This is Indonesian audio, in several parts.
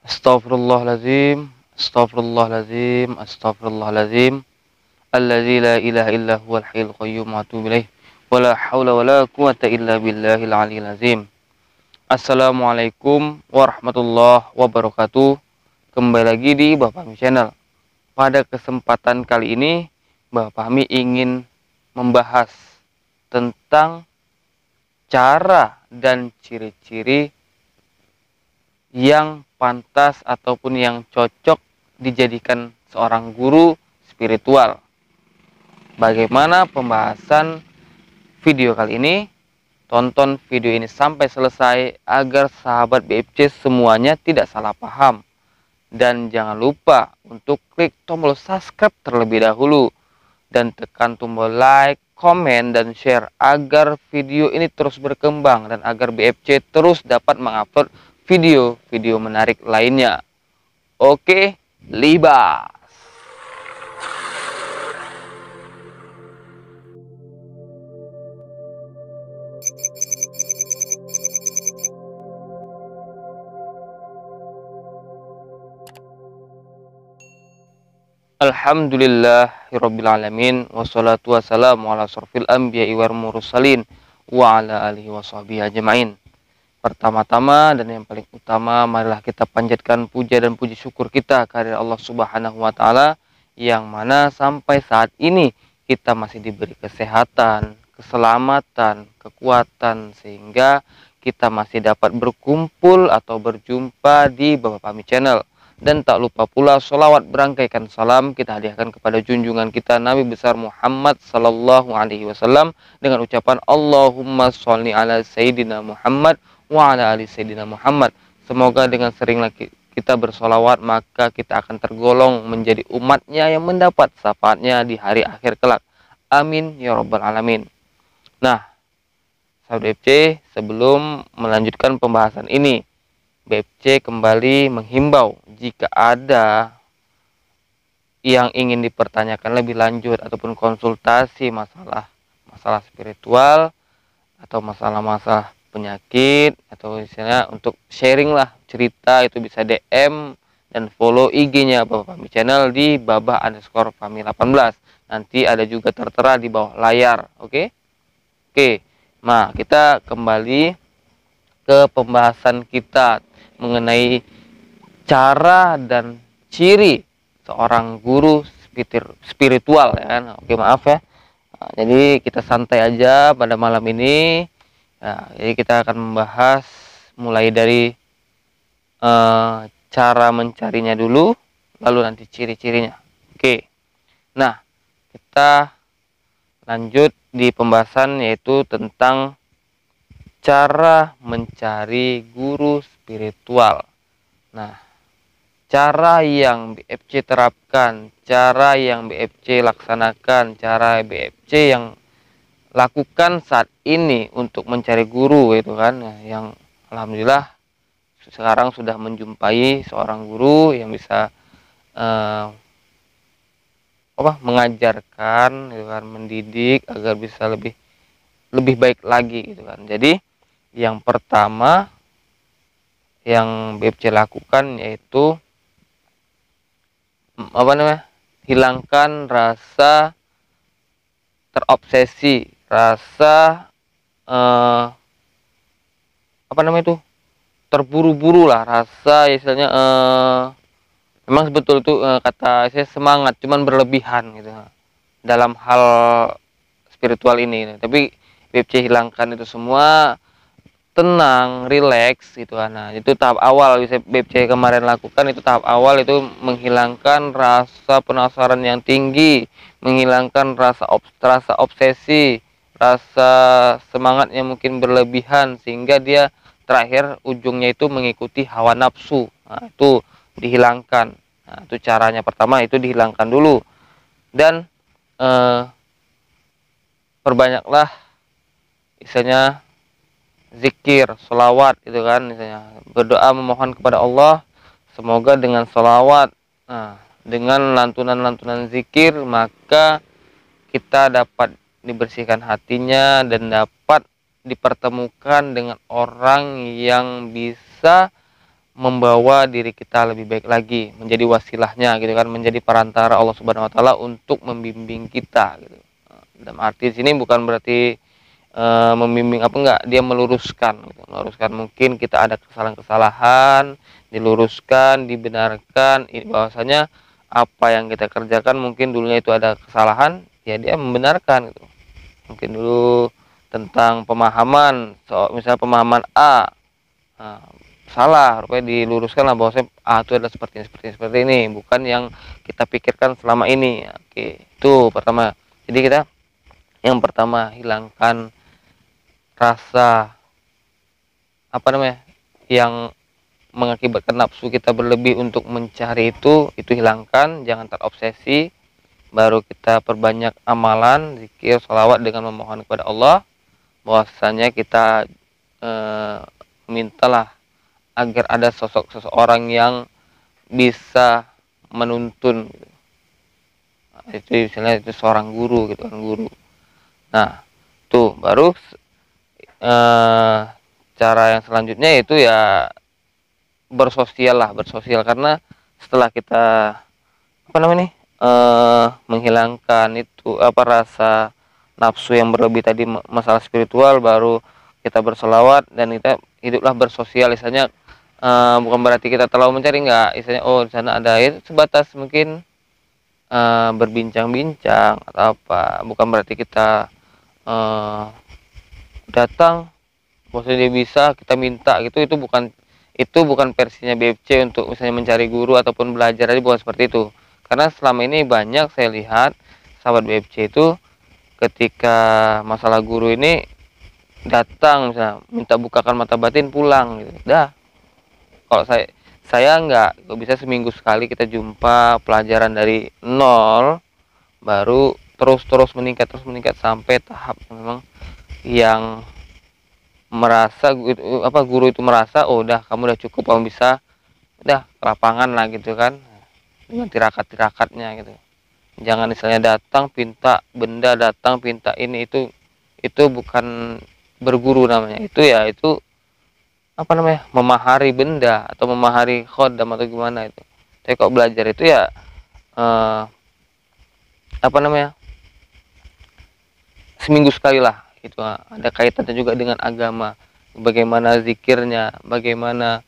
Astaghfirullahaladzim, astaghfirullahaladzim, astaghfirullahaladzim. Alladzi la ilaha illa huwal hayyul qayyum wa atubu ilaih. Wala haula wala quwata illa billahil aliyyil azim. Assalamualaikum warahmatullahi wabarakatuh. Kembali lagi di Bapak Fahmi Channel. Pada kesempatan kali ini Bapak Fahmi ingin membahas tentang cara dan ciri-ciri yang pantas ataupun yang cocok dijadikan seorang guru spiritual. Bagaimana pembahasan video kali ini? Tonton video ini sampai selesai agar sahabat BFC semuanya tidak salah paham. Dan jangan lupa untuk klik tombol subscribe terlebih dahulu. Dan tekan tombol like, komen, dan share agar video ini terus berkembang. Dan agar BFC terus dapat mengupload video-video menarik lainnya. Oke, libas! Alhamdulillahirrabbilalamin. Wassalatu wassalamu ala asrofil anbiya'i wal mursalin wa ala alihi wa sahbihi ajma'in. Pertama-tama dan yang paling utama, marilah kita panjatkan puja dan puji syukur kita kepada Allah Subhanahu wa Ta'ala, yang mana sampai saat ini kita masih diberi kesehatan, keselamatan, kekuatan, sehingga kita masih dapat berkumpul atau berjumpa di Bapak Fahmi Channel. Dan tak lupa pula sholawat berangkaikan salam kita hadiahkan kepada junjungan kita Nabi besar Muhammad Sallallahu Alaihi Wasallam dengan ucapan Allahumma sholli ala Sayyidina Muhammad wa ala ali Sayyidina Muhammad. Semoga dengan sering lagi kita bersolawat, maka kita akan tergolong menjadi umatnya yang mendapat syafaatnya di hari akhir kelak. Amin ya rabbal alamin. Nah, sahabat BFC, sebelum melanjutkan pembahasan ini, BFC kembali menghimbau jika ada yang ingin dipertanyakan lebih lanjut ataupun konsultasi masalah spiritual atau masalah penyakit atau misalnya untuk sharing lah cerita, itu bisa DM dan follow IG-nya Bapak Fahmi Channel di babah_fahmi18. Nanti ada juga tertera di bawah layar. Oke. Nah, kita kembali ke pembahasan kita mengenai cara dan ciri seorang guru spiritual, ya kan? Oke, maaf ya. Nah, jadi kita santai aja pada malam ini. Nah, jadi kita akan membahas mulai dari cara mencarinya dulu, lalu nanti ciri-cirinya. Oke. Nah, kita lanjut di pembahasan yaitu tentang cara mencari guru spiritual. Nah, cara yang BFC terapkan, cara yang BFC laksanakan, cara BFC yang lakukan saat ini untuk mencari guru, itu kan, yang alhamdulillah sekarang sudah menjumpai seorang guru yang bisa mengajarkan, gitu kan, mendidik agar bisa lebih baik lagi, gitu kan. Jadi yang pertama yang BFC lakukan yaitu hilangkan rasa terobsesi, rasa terburu-buru lah, rasa istilahnya memang betul itu kata saya semangat cuman berlebihan gitu dalam hal spiritual ini. Tapi BFC hilangkan itu semua, tenang, rileks gitu kan. Nah, itu tahap awal bisa BFC kemarin lakukan. Itu tahap awal, itu menghilangkan rasa penasaran yang tinggi, menghilangkan rasa obsesi, rasa semangat yang mungkin berlebihan sehingga dia terakhir ujungnya itu mengikuti hawa nafsu. Nah, itu dihilangkan. Nah, itu caranya pertama, itu dihilangkan dulu. Dan perbanyaklah misalnya zikir, sholawat, itu kan, misalnya berdoa memohon kepada Allah, semoga dengan sholawat, dengan lantunan-lantunan zikir, maka kita dapat dibersihkan hatinya dan dapat dipertemukan dengan orang yang bisa membawa diri kita lebih baik lagi, menjadi wasilahnya gitu kan, menjadi perantara Allah Subhanahu wa taala untuk membimbing kita gitu. Dalam arti sini bukan berarti membimbing apa enggak, dia meluruskan gitu. Meluruskan mungkin kita ada kesalahan-kesalahan, diluruskan, dibenarkan, bahwasanya apa yang kita kerjakan mungkin dulunya itu ada kesalahan, ya dia membenarkan gitu. Mungkin dulu tentang pemahaman, misalnya pemahaman A, nah, salah, rupanya diluruskan lah bahwasanya A itu adalah seperti ini, bukan yang kita pikirkan selama ini. Oke, itu pertama. Jadi kita yang pertama hilangkan rasa apa namanya yang mengakibatkan nafsu kita berlebih untuk mencari itu hilangkan, jangan terobsesi. Baru kita perbanyak amalan, zikir, sholawat dengan memohon kepada Allah, bahwasanya kita mintalah agar ada sosok seseorang yang bisa menuntun gitu. Itu misalnya itu seorang guru gitu kan, guru. Nah, tuh baru cara yang selanjutnya itu ya bersosial karena setelah kita apa namanya nih menghilangkan itu apa rasa nafsu yang berlebih tadi, masalah spiritual, baru kita bersolawat dan kita hiduplah bersosial. Misalnya bukan berarti kita terlalu mencari, enggak, misalnya oh di sana ada itu sebatas mungkin berbincang-bincang atau apa, bukan berarti kita datang maksudnya dia bisa kita minta gitu. Itu bukan versinya BFC untuk misalnya mencari guru ataupun belajar aja, bukan seperti itu. Karena selama ini banyak saya lihat sahabat BFC itu ketika masalah guru ini datang misalnya minta bukakan mata batin, pulang gitu. Dah. Kalau saya enggak, kalau bisa seminggu sekali kita jumpa, pelajaran dari nol, baru terus meningkat sampai tahap memang yang merasa guru itu merasa oh udah kamu udah cukup, kamu bisa udah ke lapangan lah gitu kan, dengan tirakat-tirakatnya gitu. Jangan misalnya datang pinta benda, datang pinta ini, itu bukan berguru namanya. Itu apa namanya, memahari benda atau memahari khodam atau gimana itu. Tapi kok belajar itu ya apa namanya, seminggu sekali lah. Itu ada kaitannya juga dengan agama, bagaimana zikirnya, bagaimana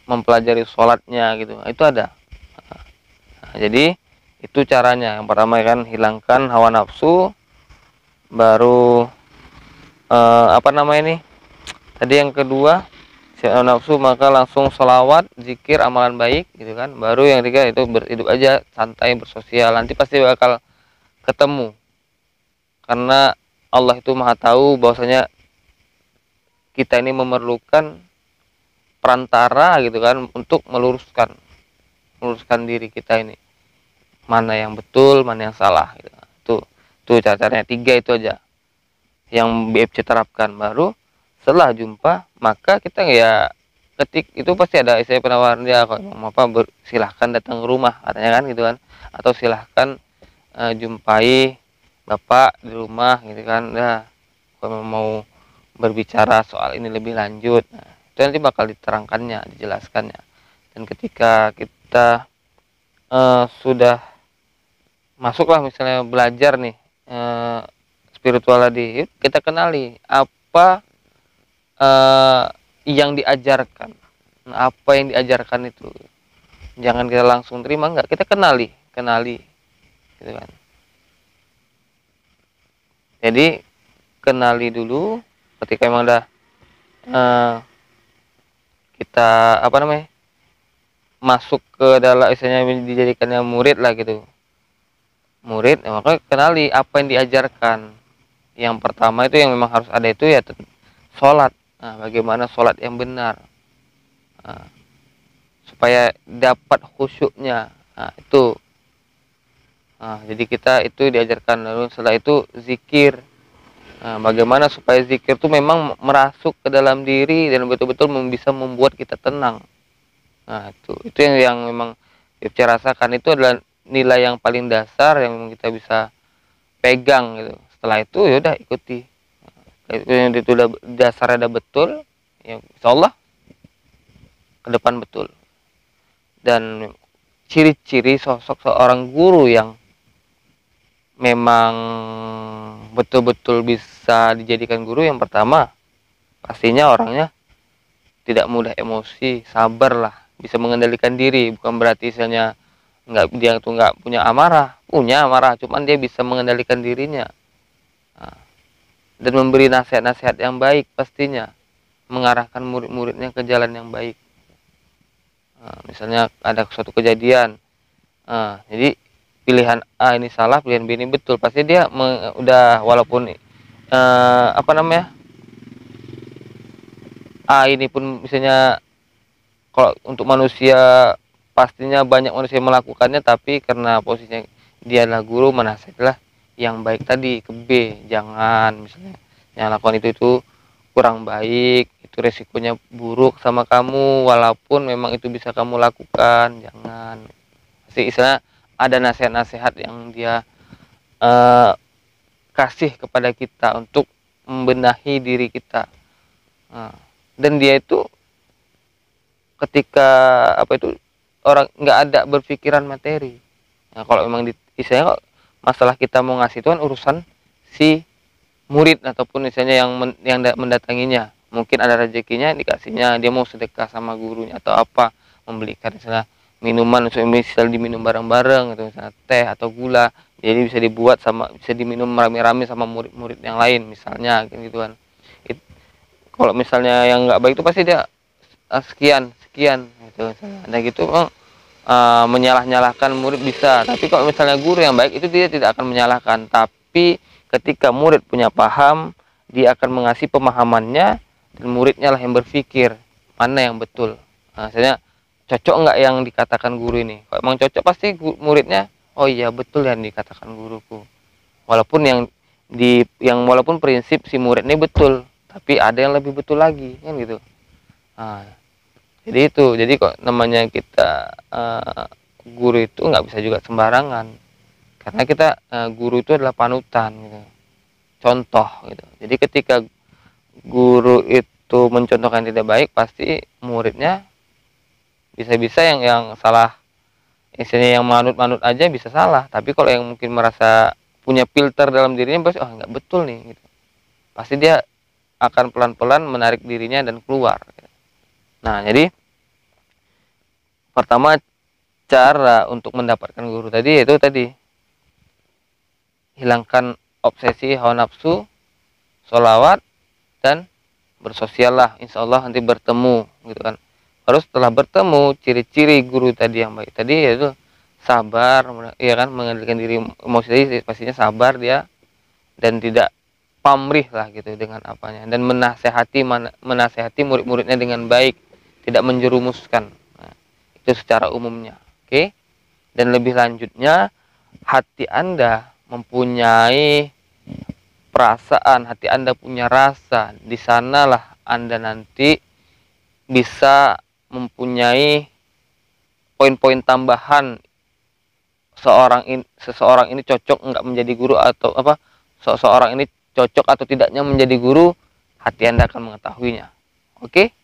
mempelajari sholatnya gitu. Itu ada. Nah, jadi itu caranya. Yang pertama kan hilangkan hawa nafsu, baru apa namanya nih tadi, yang kedua hawa nafsu, maka langsung sholawat, zikir, amalan baik gitu kan. Baru yang ketiga itu hidup aja santai, bersosial, nanti pasti bakal ketemu. Karena Allah itu maha tahu bahwasanya kita ini memerlukan perantara gitu kan, untuk meluruskan diri kita ini, mana yang betul, mana yang salah gitu. Tuh caranya 3 itu aja yang BFC terapkan. Baru setelah jumpa maka kita ya ketik itu pasti ada saya penawaran dia, kalau mau apa silahkan datang ke rumah katanya kan gitu kan, atau silahkan jumpai bapak di rumah gitu kan. Nah, kalau mau berbicara soal ini lebih lanjut, nah, itu nanti bakal diterangkannya, dijelaskannya. Dan ketika kita sudah masuklah misalnya belajar nih spiritual tadi, kita kenali apa yang diajarkan. Nah, apa yang diajarkan itu jangan kita langsung terima, enggak, kita kenali gitu kan. Jadi kenali dulu. Ketika emang udah kita apa namanya masuk ke dalam, misalnya dijadikannya murid lah gitu, murid, ya maka kenali apa yang diajarkan. Yang pertama itu yang memang harus ada itu ya sholat. Nah, bagaimana sholat yang benar, nah, supaya dapat khusyuknya. Nah, itu jadi kita itu diajarkan. Lalu setelah itu zikir. Nah, bagaimana supaya zikir itu memang merasuk ke dalam diri dan betul-betul bisa membuat kita tenang. Nah, itu yang memang saya rasakan, itu adalah nilai yang paling dasar yang memang kita bisa pegang gitu. Setelah itu ya udah ikuti. itu udah dasarnya udah betul, ya insya Allah ke depan betul. Dan ciri-ciri sosok seorang guru yang memang betul-betul bisa dijadikan guru, yang pertama pastinya orangnya tidak mudah emosi, sabar lah, bisa mengendalikan diri. Bukan berarti misalnya dia tuh nggak punya amarah, cuman dia bisa mengendalikan dirinya. Nah, dan memberi nasihat-nasihat yang baik pastinya, mengarahkan murid-muridnya ke jalan yang baik. Nah, misalnya ada suatu kejadian, jadi pilihan A ini salah, pilihan B ini betul, pasti dia udah, walaupun apa namanya, A ini pun misalnya, kalau untuk manusia pastinya banyak manusia yang melakukannya, tapi karena posisinya dia adalah guru, menasihatilah yang baik tadi ke B. Jangan misalnya yang lakukan itu kurang baik, itu resikonya buruk sama kamu, walaupun memang itu bisa kamu lakukan, jangan. Pasti istilah ada nasihat-nasihat yang dia kasih kepada kita untuk membenahi diri kita. Dan dia itu ketika orang nggak ada berpikiran materi. Nah, kalau memang istilahnya kok masalah kita mau ngasih itu kan urusan si murid ataupun misalnya yang mendatanginya. Mungkin ada rezekinya dikasihnya, dia mau sedekah sama gurunya atau apa, membelikan misalnya minuman, misalnya diminum bareng-bareng, atau misalnya teh atau gula, jadi bisa dibuat bisa diminum rame-rame sama murid-murid yang lain misalnya, gitu kan. Kalau misalnya yang nggak baik itu pasti dia sekian gitu. Nah gitu menyalah-nyalahkan murid bisa, tapi kalau misalnya guru yang baik itu dia tidak akan menyalahkan, tapi ketika murid punya paham, dia akan mengasih pemahamannya, dan muridnya lah yang berpikir mana yang betul. Misalnya cocok nggak yang dikatakan guru ini, kalau emang cocok pasti muridnya, oh iya betul yang dikatakan guruku, walaupun walaupun prinsip si murid ini betul, tapi ada yang lebih betul lagi, kan gitu. Jadi kok namanya kita guru itu nggak bisa juga sembarangan, karena kita guru itu adalah panutan gitu, contoh gitu. Jadi ketika guru itu mencontohkan yang tidak baik, pasti muridnya bisa-bisa yang salah, istilahnya yang manut-manut aja bisa salah, tapi kalau yang mungkin merasa punya filter dalam dirinya, pasti nggak betul nih gitu, pasti dia akan pelan-pelan menarik dirinya dan keluar. Nah, jadi pertama cara untuk mendapatkan guru tadi yaitu hilangkan obsesi hawa nafsu, sholawat, dan bersosial lah, insya Allah nanti bertemu gitu kan. Terus setelah bertemu, ciri-ciri guru tadi yang baik tadi yaitu sabar, ya kan, mengendalikan diri emosi tadi, pastinya sabar dia, dan tidak pamrih lah gitu dengan apanya, dan menasehati murid-muridnya dengan baik, tidak menjerumuskan. Nah, itu secara umumnya. Oke. Dan lebih lanjutnya, hati Anda mempunyai perasaan, hati Anda punya rasa, di sanalah Anda nanti bisa mempunyai poin-poin tambahan, seseorang ini cocok nggak menjadi guru, atau seseorang ini cocok atau tidaknya menjadi guru, hati Anda akan mengetahuinya. Oke,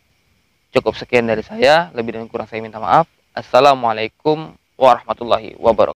cukup sekian dari saya, lebih dan kurang saya minta maaf. Assalamualaikum warahmatullahi wabarakatuh.